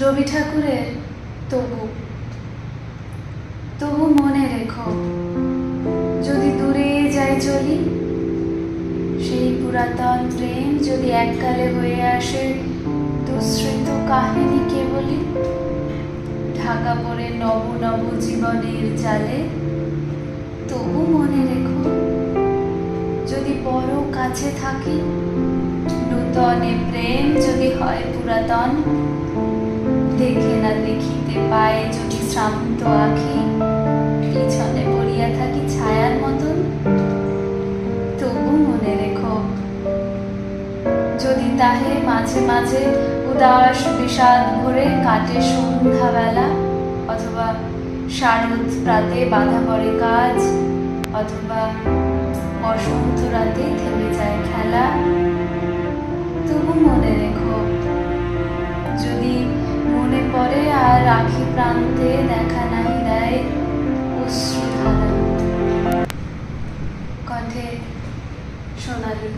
রবি ঠাকুরের তবু তবু মনে রেখো, যদি দূরে যাই চলি, সেই পুরাতন প্রেম যদি এককালে হয়ে আসে দুঃস্মৃত কাহিনী কেবলই, ঢাকা পড়ে নব নব জীবনের জালে। তবু মনে রেখো, যদি বড় কাছে থাকি, নূতনে প্রেম যদি হয় পুরাতন, দেখে না দেখিতে পায় যদি শ্রান্ত আঁখি, পিছনে পড়িয়া থাকি ছায়ার মতন। তবু মনে রেখো, যদি তাহে মাঝে মাঝে উদাস বিষাদ ভরে কাটে সন্ধ্যাবেলা, অথবা শারদ প্রাতে বাধা পড়ে কাজ, অথবা বসন্ত রাতে থেমে যায় খেলা। তবু মনে রেখো, যদি মনে পড়ে আর আখি প্রান্তে দেখা নাহি দেয় অশ্রুধারা। কণ্ঠে সোনালী।